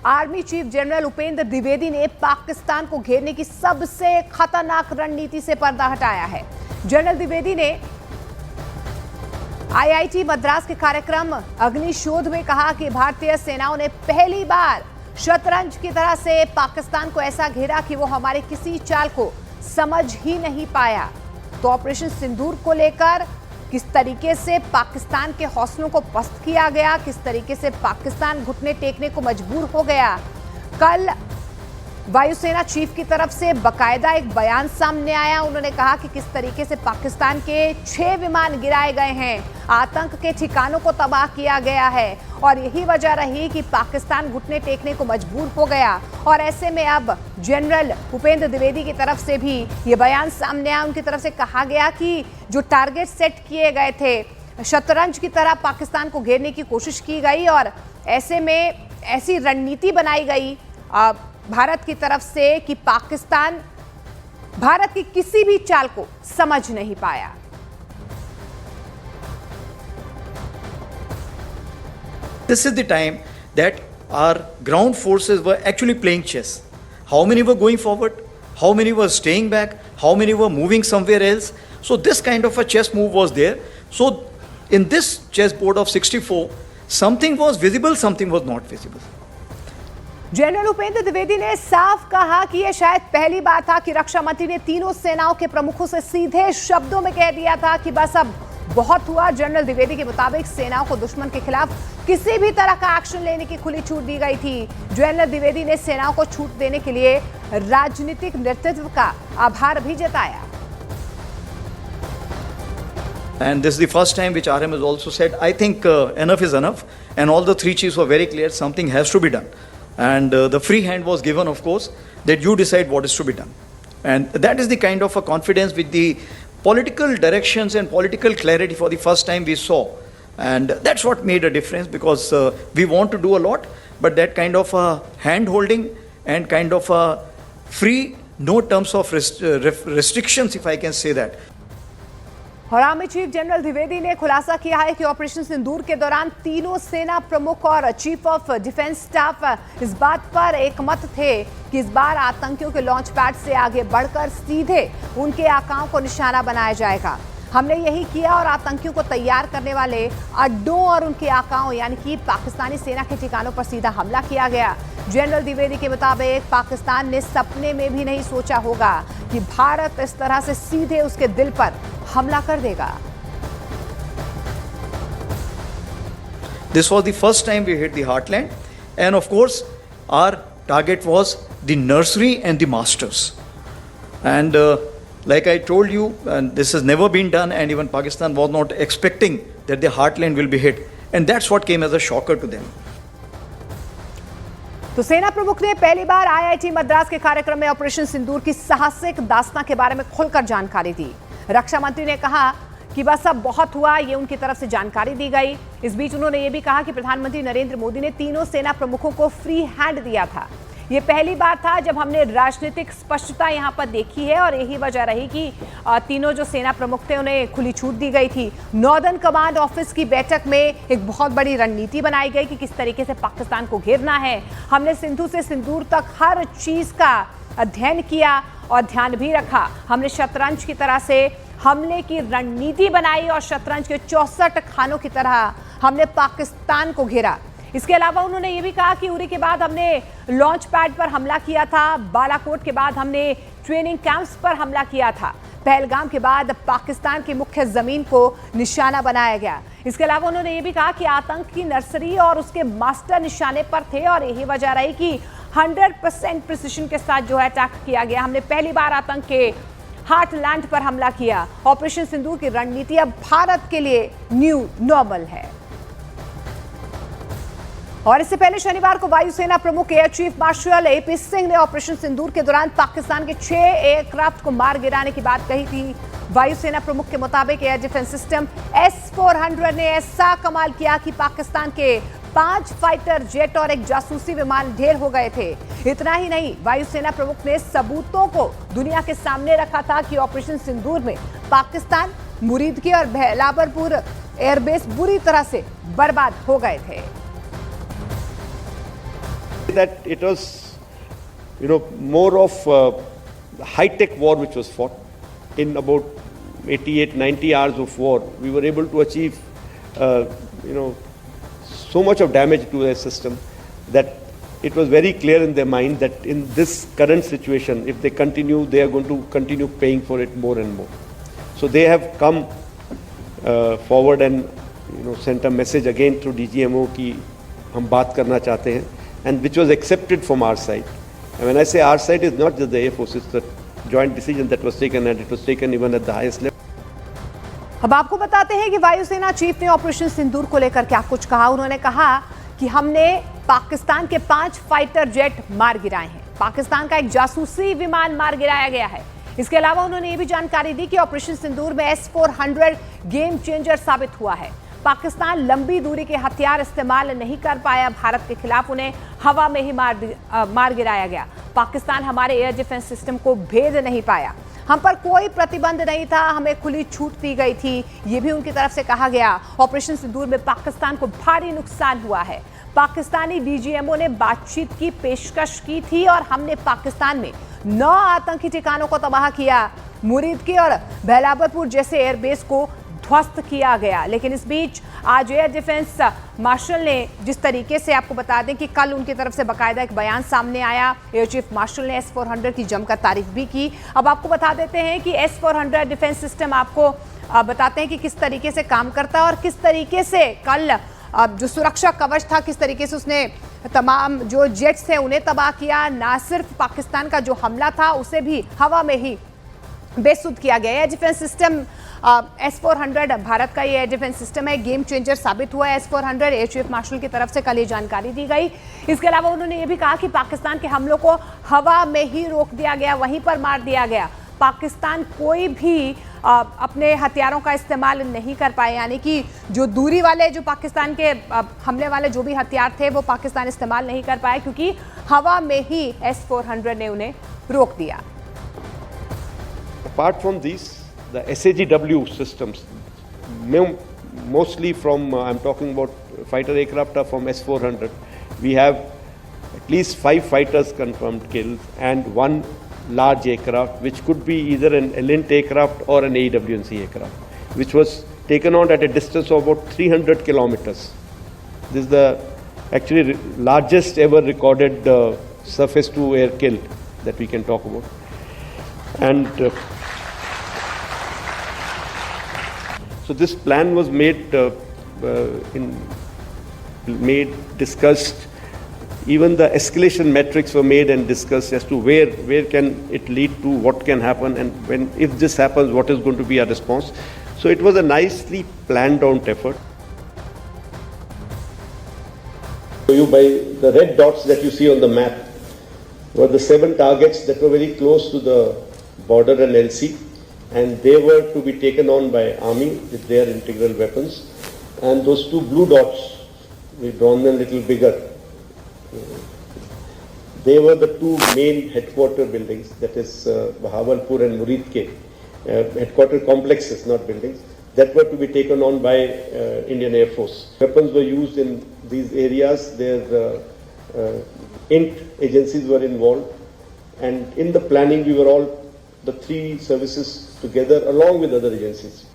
Army chief general Upendra Dwivedi ने पाकिस्तान को घेरने की सबसे खतरनाक रणनीति से पर्दा हटाया है। जनरल द्विवेदी ने आईआईटी मद्रास के कार्यक्रम अग्निशोध में कहा कि भारतीय सेनाओं ने पहली बार शतरंज की तरह से पाकिस्तान को ऐसा घेरा कि वो हमारे किसी चाल को समझ ही नहीं पाया। तो ऑपरेशन सिंदूर को लेकर किस तरीके से पाकिस्तान के हौसलों को पस्त किया गया, किस तरीके से पाकिस्तान घुटने टेकने को मजबूर हो गया। कल वायुसेना चीफ की तरफ से बकायदा एक बयान सामने आया। उन्होंने कहा कि किस तरीके से पाकिस्तान के 6 विमान गिराए गए हैं, आतंक के ठिकानों को तबाह किया गया है और यही वजह रही कि पाकिस्तान घुटने टेकने को मजबूर हो गया। और ऐसे में अब जनरल उपेंद्र द्विवेदी की तरफ से भी ये बयान सामने आया। उनकी तरफ से कहा गया कि जो टारगेट सेट किए गए थे, शतरंज की तरह पाकिस्तान को घेरने की कोशिश की गई और ऐसे में ऐसी रणनीति बनाई गई भारत की तरफ से कि पाकिस्तान भारत की किसी भी चाल को समझ नहीं पाया। This is the time that our ground forces were actually playing chess. How many were going forward? How many were staying back? How many were moving somewhere else? So this kind of a chess move was there. So in this chessboard of 64, something was visible, something was not visible. General Upendra Dwivedi ने साफ कहा कि यह शायद पहली बार था कि रक्षा मंत्री ने तीनों सेनाओं के प्रमुखों से सीधे शब्दों में कह दिया था कि बस अब बहुत हुआ। जनरल द्विवेदी के मुताबिक सेनाओं को दुश्मन के खिलाफ किसी भी तरह का एक्शन लेने की खुली छूट दी गई थी। जनरल द्विवेदी ने सेनाओं को छूट देने के लिए राजनीतिक नेतृत्व का आभार भी जताया। And this is the first time which RM has also said, I think enough is enough, and all the three chiefs were very clear, something has to be done. And the free hand was given, of course, that you decide what is to be done. And that is the kind of a confidence with the political directions and political clarity for the first time we saw. And that's what made a difference, because we want to do a lot, but that kind of hand holding and kind of free, no terms of restrictions, if I can say that. और army chief general Dwivedi ने खुलासा किया है कि operation सिंदूर के दौरान तीनों सेना प्रमुख और चीफ ऑफ डिफेंस स्टाफ इस बात पर एकमत थे कि इस बार आतंकियों के लॉन्च पैड से आगे बढ़कर सीधे उनके आकाओं को निशाना बनाया जाएगा। हमने यही किया और आतंकियों को तैयार करने वाले अड्डों और उनके आकाओं यानी कि पाकिस्तानी सेना के ठिकानों पर सीधा हमला किया गया। जनरल द्विवेदी के मुताबिक पाकिस्तान ने सपने में भी नहीं सोचा होगा कि भारत इस तरह से सीधे उसके दिल पर हमला कर देगा। This was the first time we hit the heartland, and of course our target was the nursery and the masters. And like I told you, and this has never been done, and even Pakistan was not expecting that the heartland will be hit, and that's what came as a shocker to them. तो सेना प्रमुख ने पहली बार IIT Madras के कार्यक्रम में operation सिंदूर की साहसिक दास्तां के बारे में खुलकर जानकारी दी। रक्षा मंत्री ने कहा कि बस अब बहुत हुआ, ये उनकी तरफ से जानकारी दी गई। इस बीच उन्होंने ये भी कहा कि प्रधानमंत्री नरेंद्र मोदी ने तीनों सेना प्रमुखों को फ्री हैंड दिया था। ये पहली बार था जब हमने राजनीतिक स्पष्टता यहां पर देखी है और यही वजह रही कि तीनों जो सेना प्रमुख थे उन्हें खुली छूट दी गई थी। नॉर्दर्न कमांड ऑफिस की बैठक में एक बहुत बड़ी रणनीति बनाई गई कि किस तरीके से पाकिस्तान को घेरना है। हमने सिंधु से सिंदूर तक हर चीज का अध्ययन किया और ध्यान भी रखा। हमने शतरंज की तरह से हमले की रणनीति बनाई और शतरंज के 64 खानों की तरह हमने पाकिस्तान को घेरा। इसके अलावा उन्होंने ये भी कहा कि उरी के बाद हमने लॉन्च पैड पर हमला किया था, बालाकोट के बाद हमने ट्रेनिंग कैंप्स पर हमला किया था, पहलगाम के बाद पाकिस्तान की मुख्य जमीन को निशाना बनाया गया। इसके अलावा उन्होंने ये भी कहा कि आतंक की नर्सरी और उसके मास्टर निशाने पर थे और यही वजह रही कि 100% प्रिसिशन के साथ जो है अटैक किया गया। हमने पहली बार आतंक के हार्टलैंड पर हमला किया। ऑपरेशन सिंदूर की रणनीति अब भारत के लिए न्यू नॉर्मल है। और इससे पहले शनिवार को वायुसेना प्रमुख air chief marshal AP Singh ने ऑपरेशन सिंदूर के दौरान पाकिस्तान के 6 एयरक्राफ्ट को मार गिराने की बात कही थी। वायुसेना प्रमुख के मुताबिक एयर डिफेंस सिस्टम S-400 ने ऐसा कमाल किया कि पाकिस्तान के 5 फाइटर जेट और एक जासूसी विमान ढेर हो गए थे। इतना ही नहीं, वायुसेना प्रमुख ने सबूतों को दुनिया के सामने रखा था कि ऑपरेशन सिंदूर में पाकिस्तान, मुरीदकी और बेलावरपुर एयरबेस बुरी तरह से बर्बाद हो गए थे। that it was, more of a high-tech war which was fought. In about 88, 90 hours of war, we were able to achieve, so much of damage to their system that it was very clear in their mind that in this current situation, if they continue, they are going to continue paying for it more and more. So they have come forward and sent a message again through DGMO कि हम बात करना चाहते हैं, and which was accepted from our side. And when I say our side, it's not just the Air Force, it's the joint decision that was taken, and it was taken even at the highest level. अब आपको बताते हैं कि वायुसेना chief ने operation सिंदूर को लेकर क्या कुछ कहा। उन्होंने कहा कि हमने पाकिस्तान के 5 फाइटर जेट मार गिराए हैं, पाकिस्तान का एक जासूसी विमान मार गिराया गया है। इसके अलावा उन्होंने ये भी जानकारी दी कि ऑपरेशन सिंदूर में S-400 गेम चेंजर साबित हुआ है। पाकिस्तान लंबी दूरी के हथियार इस्तेमाल नहीं कर पाया, भारत के खिलाफ उन्हें हवा में ही मार गिराया गया। पाकिस्तान हमारे एयर डिफेंस सिस्टम को भेद नहीं पाया, हम पर कोई प्रतिबंध नहीं था, हमें खुली छूट दी गई थी, ये भी उनकी तरफ से कहा गया। ऑपरेशन सिंदूर में पाकिस्तान को भारी नुकसान हुआ है। पाकिस्तानी डीजीएमओ ने बातचीत की पेशकश की थी और हमने पाकिस्तान में 9 आतंकी ठिकानों को तबाह किया। मुरीद के और बेलावरपुर जैसे एयरबेस को ध्वस्त किया गया। लेकिन इस बीच आज एयर डिफेंस मार्शल ने जिस तरीके से, आपको बता दें कि कल उनकी तरफ से बाकायदा एक बयान सामने आया, एयर चीफ मार्शल ने S-400 की जमकर तारीफ भी की। अब आपको बता देते हैं कि S-400 डिफेंस सिस्टम आपको बताते हैं कि किस तरीके से काम करता है और किस तरीके से कल जो सुरक्षा कवच था, किस तरीके से उसने तमाम जो जेट्स थे उन्हें तबाह किया। ना सिर्फ पाकिस्तान का जो हमला था उसे भी हवा में ही बेसुध किया गया। Air defence system S-400 Bharat का ये एयर डिफेंस सिस्टम है, गेम चेंजर साबित हुआ है S-400। एयर चीफ मार्शल की तरफ से कल ये जानकारी दी गई। इसके अलावा उन्होंने ये भी कहा कि पाकिस्तान के हमलों को हवा में ही रोक दिया गया, वहीं पर मार दिया गया। पाकिस्तान कोई भी अपने हथियारों का इस्तेमाल नहीं कर पाए, यानी कि जो दूरी वाले, जो पाकिस्तान के हमले वाले जो भी हथियार थे वो पाकिस्तान इस्तेमाल नहीं कर पाए, क्योंकि हवा में ही S-400 ने उन्हें रोक दिया। Apart from these, the SAGW systems, mostly from, I'm talking about fighter aircraft are from S-400. We have at least 5 fighters confirmed killed and 1 large aircraft, which could be either an Elint aircraft or an AWNC aircraft, which was taken on at a distance of about 300 kilometers. This is the actually largest ever recorded surface to air kill that we can talk about. And so this plan was discussed. Even the escalation metrics were made and discussed as to where can it lead to, what can happen, and if this happens, what is going to be our response. So it was a nicely planned out effort. You by the red dots that you see on the map were the 7 targets that were very close to the border and LC, and they were to be taken on by Army with their integral weapons. And those 2 blue dots, we've drawn them a little bigger. They were the 2 main headquarter buildings, that is Bahawalpur and Murid Ke, headquarter complexes, not buildings, that were to be taken on by Indian Air Force. Weapons were used in these areas, their INT agencies were involved, and in the planning we were all, the 3 services together along with other agencies.